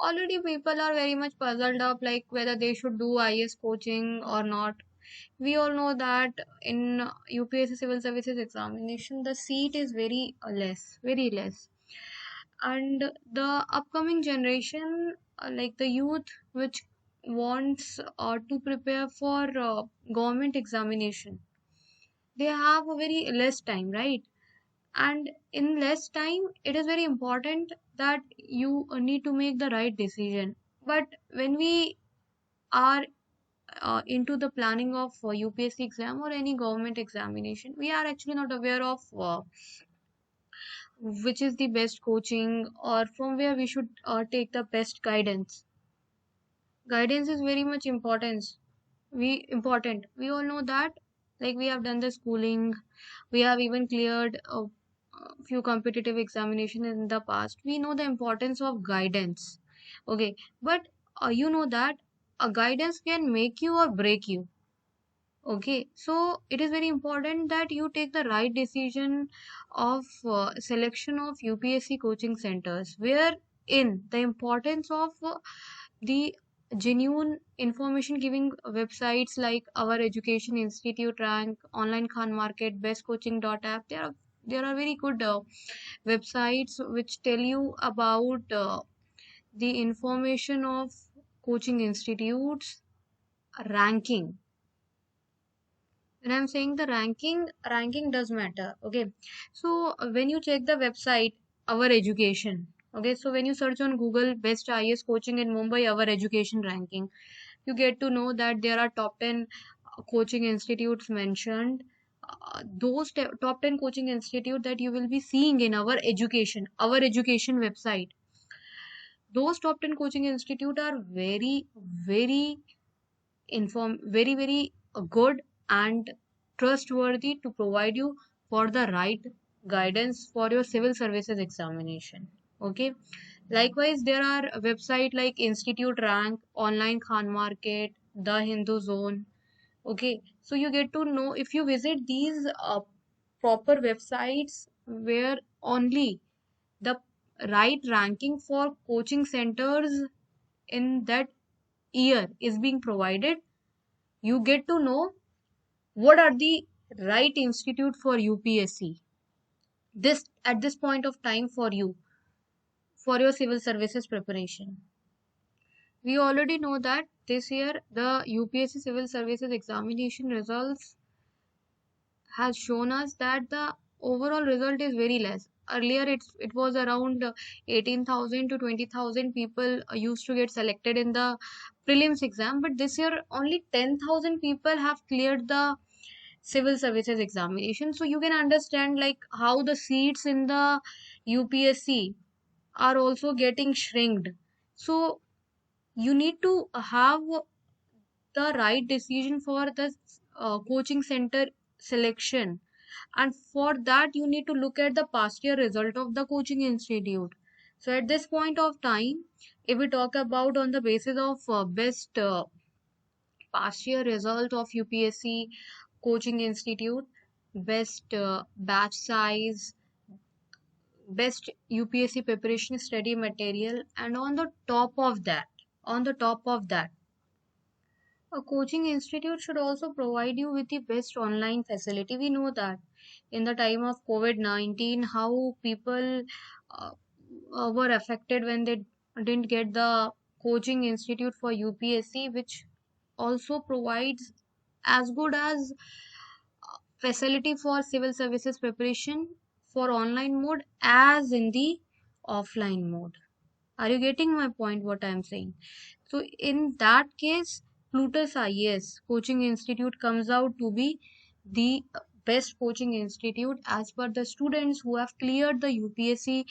already people are very much puzzled up like whether they should do IS coaching or not. We all know that in UPSC civil services examination the seat is very less, and the upcoming generation, like the youth which wants to prepare for government examination, they have a very less time, right? And in less time it is very important that you need to make the right decision. But when we are into the planning of UPSC exam or any government examination, we are actually not aware of which is the best coaching or from where we should take the best guidance. Guidance is very much important. We all know that, like we have done the schooling, we have even cleared a few competitive examinations in the past. We know the importance of guidance. Okay, but you know that a guidance can make you or break you. Okay, so it is very important that you take the right decision of selection of UPSC coaching centers, wherein the importance of the genuine information giving websites like Our Education Institute Rank, Online Khan Market, Best Coaching App. There are very good websites which tell you about the information of coaching institutes ranking. When I'm saying the ranking does matter. Okay, so when you check the website Our Education, okay, so when you search on Google best IS coaching in Mumbai, Our Education ranking, you get to know that there are top 10 coaching institutes mentioned. Those top 10 coaching institute that you will be seeing in Our Education website, those top 10 coaching institute are very very good and trustworthy to provide you for the right guidance for your civil services examination. Okay, likewise there are a website like Institute Rank, Online Khan Market, The Hindu Zone. Okay, so you get to know if you visit these proper websites where only the right ranking for coaching centers in that year is being provided, you get to know what are the right institute for UPSC this at this point of time for you for your civil services preparation. We already know that this year the UPSC civil services examination results has shown us that the overall result is very less. Earlier it was around 18,000 to 20,000 people used to get selected in the prelims exam, but this year only 10,000 people have cleared the civil services examination. So you can understand like how the seats in the UPSC are also getting shrinked. So you need to have the right decision for the coaching center selection, and for that you need to look at the past year result of the coaching institute. So at this point of time, if we talk about on the basis of best past year result of UPSC coaching institute, best batch size, best UPSC preparation study material, and on the top of that, a coaching institute should also provide you with the best online facility. We know that in the time of COVID-19, how people uh, were affected when they didn't get the coaching institute for UPSC, which also provides as good as facility for civil services preparation for online mode as in the offline mode. Are you getting my point what I am saying? So in that case, Plutus IAS coaching institute comes out to be the best coaching institute as per the students who have cleared the UPSC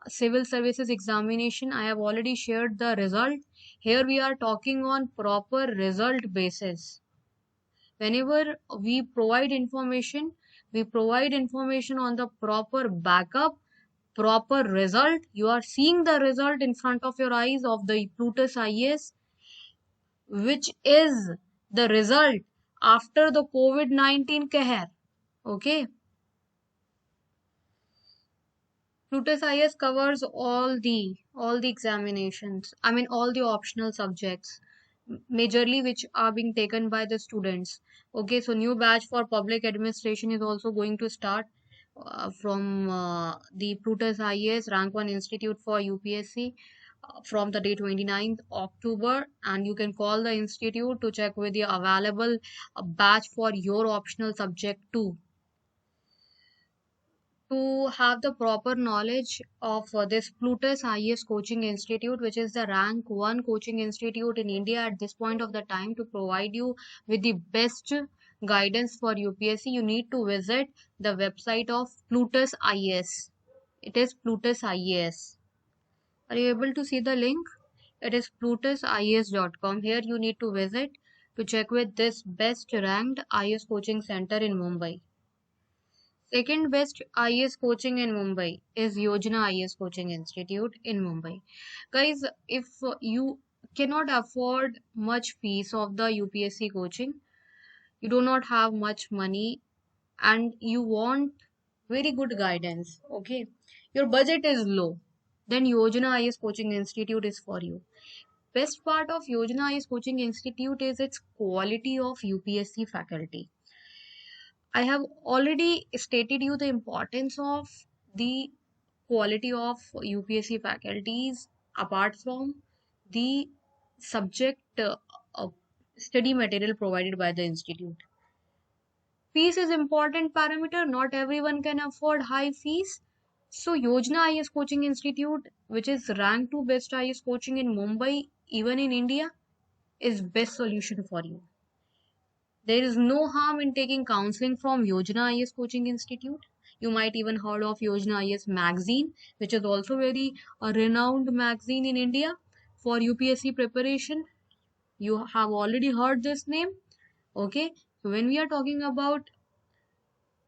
civil services examination. I have already shared the result. Here we are talking on proper result basis. Whenever we provide information on the proper backup, proper result. You are seeing the result in front of your eyes of the Plutus IAS, which is the result after the COVID-19 कहर. Okay, Plutus IAS covers all the all the examinations, I mean all the optional subjects, majorly which are being taken by the students. Okay, so new batch for public administration is also going to start from the Plutus IAS Rank 1 Institute for UPSC from the day 29th October, and you can call the institute to check with the available batch for your optional subject too. To have the proper knowledge of this Plutus IAS Coaching Institute, which is the rank 1 coaching institute in India at this point of the time, to provide you with the best guidance for UPSC, you need to visit the website of Plutus IAS. It is Plutus IAS. Are you able to see the link? It is plutusias.com. Here you need to visit to check with this best ranked IAS coaching center in Mumbai. Second best IAS coaching in Mumbai is Yojana IAS Coaching Institute in Mumbai. Guys, if you cannot afford much fees of the UPSC coaching, you do not have much money, and you want very good guidance, okay? Your budget is low, then Yojana IAS Coaching Institute is for you. Best part of Yojana IAS Coaching Institute is its quality of UPSC faculty. I have already stated you the importance of the quality of UPSC faculties apart from the subject study material provided by the institute. Fees is important parameter. Not everyone can afford high fees. So Yojana IAS Coaching Institute, which is ranked 2 best IAS coaching in Mumbai, even in India, is best solution for you. There is no harm in taking counseling from Yojana IAS Coaching Institute. You might even heard of Yojana IAS magazine, which is also very renowned magazine in India for UPSC preparation. You have already heard this name. Okay, so when we are talking about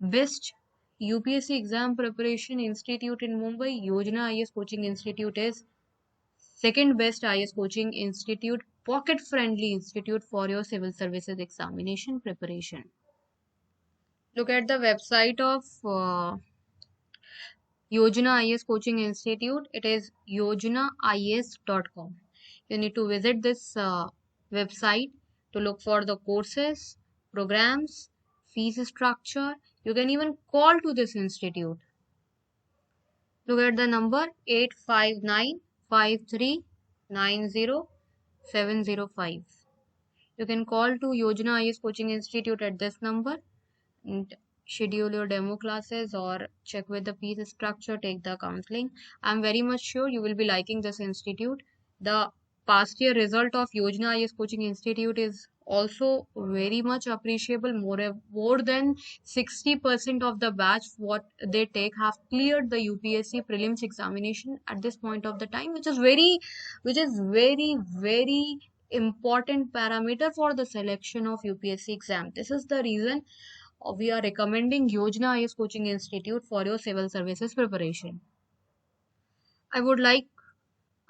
best UPSC exam preparation institute in Mumbai, Yojana IAS Coaching Institute is second best IAS coaching institute, pocket friendly institute for your civil services examination preparation. Look at the website of Yojana IAS Coaching Institute. It is yojanaias.com. You need to visit this website to look for the courses, programs, fees structure. You can even call to this institute. Look at the number 85953900705. You can call to Yojana IAS Coaching Institute at this number and schedule your demo classes or check with the fees structure, take the counseling. I'm very much sure you will be liking this institute. The past year result of Yojana IAS Coaching Institute is also very much appreciable. More than 60% of the batch what they take have cleared the UPSC prelims examination at this point of the time, which is very important parameter for the selection of UPSC exam. This is the reason we are recommending Yojana IAS Coaching Institute for your civil services preparation. I would like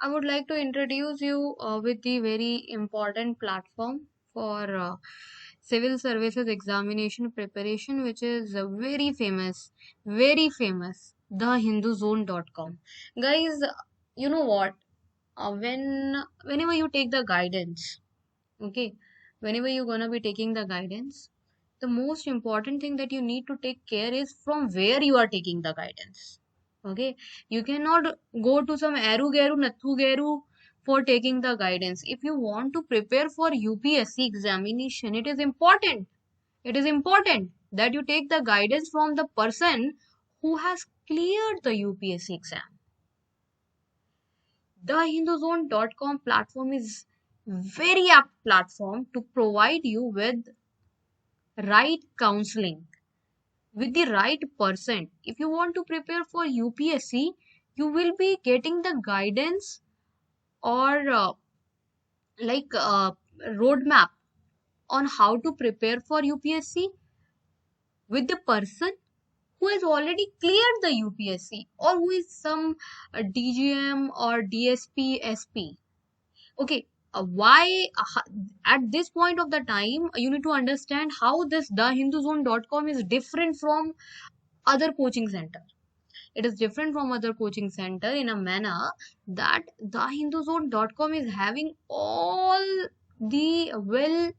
I would like to introduce you with the very important platform for civil services examination preparation, which is very famous, thehinduzone.com. Guys, you know what? Whenever you take the guidance, okay, whenever you're gonna be taking the guidance, the most important thing that you need to take care is from where you are taking the guidance. Okay, you cannot go to some Aru Garu, Nathu Garu for taking the guidance. If you want to prepare for UPSC examination, it is important that you take the guidance from the person who has cleared the UPSC exam. TheHinduZone.com platform is very apt platform to provide you with right counseling with the right person. If you want to prepare for UPSC, you will be getting the guidance or roadmap on how to prepare for UPSC with the person who has already cleared the UPSC or who is some DGM or DSP SP. Okay, why at this point of the time you need to understand how this thehinduzone.com is different from other coaching center. It is different from other coaching center in a manner that thehinduzone.com is having all the well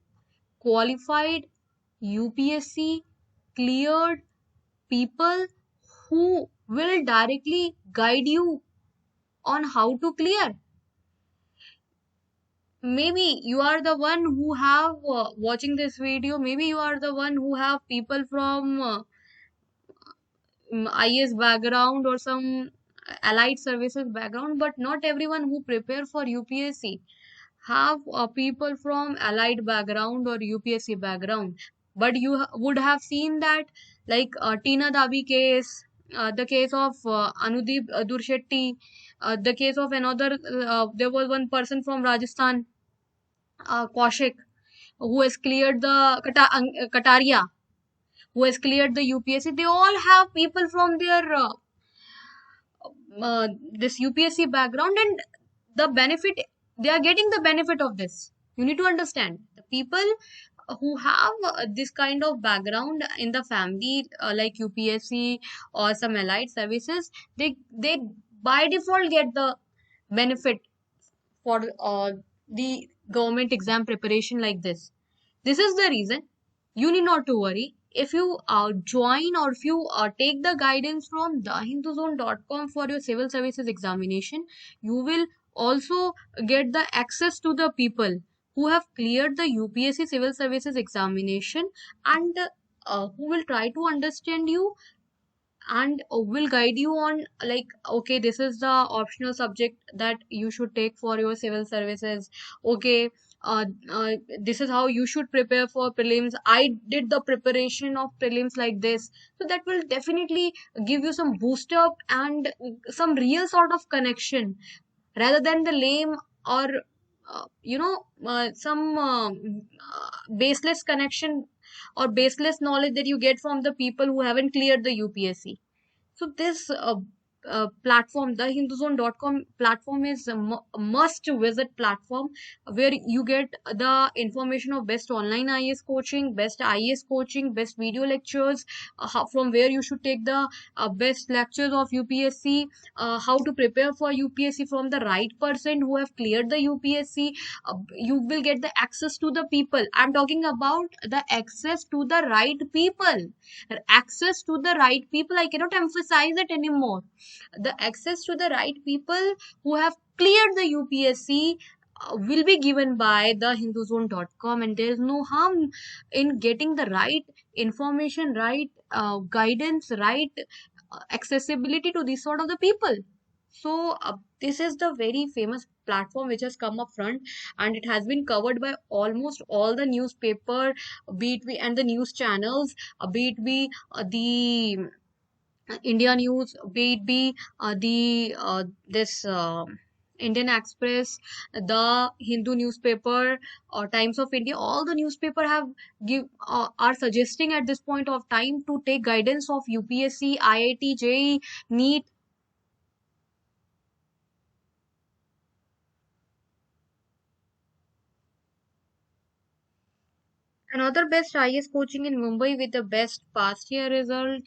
qualified UPSC cleared people who will directly guide you on how to clear. Maybe you are the one who have watching this video, maybe you are the one who have people from IS background or some allied services background, but not everyone who prepare for UPSC have people from allied background or UPSC background. But you would have seen that, like Tina Dabi case, the case of Anudeep Durshetty, the case of another, there was one person from Rajasthan, Kaushik, who has cleared the Kataria, who has cleared the UPSC. They all have people from their this UPSC background, and the benefit, they are getting the benefit of this. You need to understand the people who have this kind of background in the family, like UPSC or some allied services, they by default get the benefit for the government exam preparation like this. This is the reason you need not to worry. If you join or if you take the guidance from thehinduzone.com for your civil services examination, you will also get the access to the people who have cleared the UPSC civil services examination, and who will try to understand you and will guide you on, like, okay, this is the optional subject that you should take for your civil services. Okay, this is how you should prepare for prelims. I did the preparation of prelims like this. So that will definitely give you some boost up and some real sort of connection, rather than the lame or some baseless connection or baseless knowledge that you get from the people who haven't cleared the UPSC. So this platform, the hinduzone.com platform, is a must visit platform where you get the information of best online IAS coaching, best IAS coaching, best video lectures, from where you should take the best lectures of UPSC, how to prepare for UPSC from the right person who have cleared the UPSC. You will get the access to the people. I'm talking about the access to the right people. Access to the right people, I cannot emphasize it anymore. The access to the right people who have cleared the UPSC will be given by the hinduzone.com, and there is no harm in getting the right information, right guidance, right accessibility to this sort of the people. So this is the very famous platform which has come up front, and it has been covered by almost all the newspaper, be it be, and the news channels, be it be the India News, be it be the this Indian Express, the Hindu newspaper, or Times of India. All the newspaper have give are suggesting at this point of time to take guidance of UPSC, IIT, JEE, NEET. Another best IS coaching in Mumbai with the best past year result,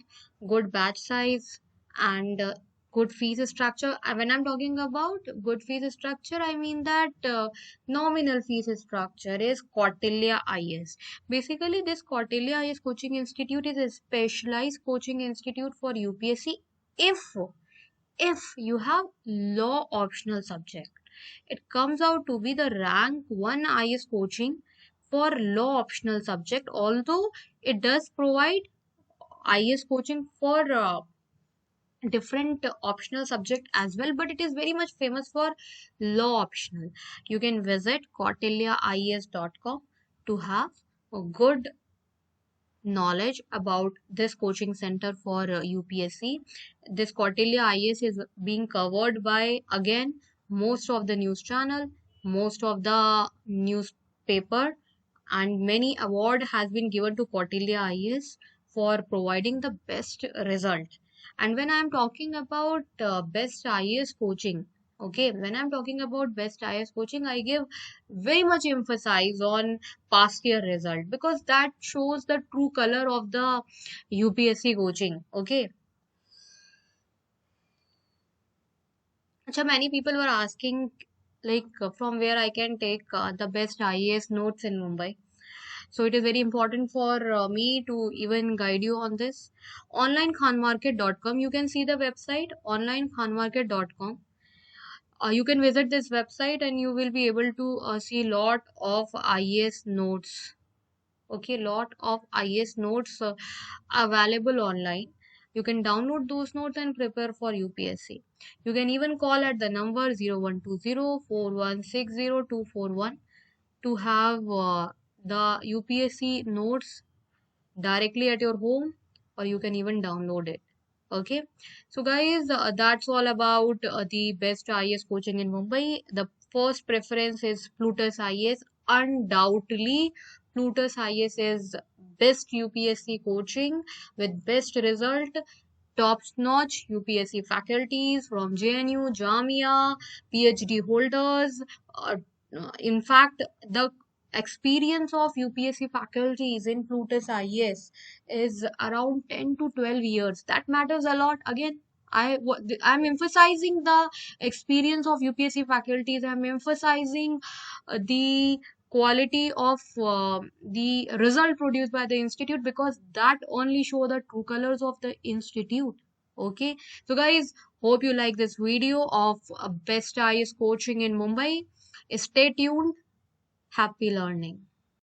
good batch size, and good fees structure. When I'm talking about good fees structure, I mean that nominal fees structure is Kautilya IS. Basically, this Kautilya IS coaching institute is a specialized coaching institute for UPSC. If if you have law optional subject, it comes out to be the rank 1 IS coaching for law optional subject, although it does provide IS coaching for different optional subject as well, but it is very much famous for law optional. You can visit kautilyaIS.com to have a good knowledge about this coaching center for UPSC. This Kautilya IS is being covered by, again, most of the news channel, most of the newspaper, and many award has been given to Kautilya IS for providing the best result. And when I am talking about best IS coaching, okay, when I'm talking about best IS coaching, I give very much emphasis on past year result, because that shows the true color of the UPSC coaching. Okay, So many people were asking from where I can take the best IAS notes in Mumbai. So it is very important for me to even guide you on this. Onlinekhanmarket.com. You can see the website onlinekhanmarket.com. You can visit this website and you will be able to see lot of IAS notes. Okay, lot of IAS notes available online. You can download those notes and prepare for UPSC. You can even call at the number 0120 to have the UPSC notes directly at your home, or you can even download it. Okay, so guys, that's all about the best IAS coaching in Mumbai. The first preference is Plutus IAS. Undoubtedly, Plutus IAS is best UPSC coaching with best result, top notch UPSC faculties from JNU, Jamia, PhD holders. In fact, the experience of UPSC faculties in Plutus IAS is around 10 to 12 years. That matters a lot. Again, I'm emphasizing the experience of UPSC faculties. I'm emphasizing the quality of the result produced by the institute, because that only show the true colors of the institute. Okay, so guys, hope you like this video of best IAS coaching in Mumbai. Stay tuned. Happy learning.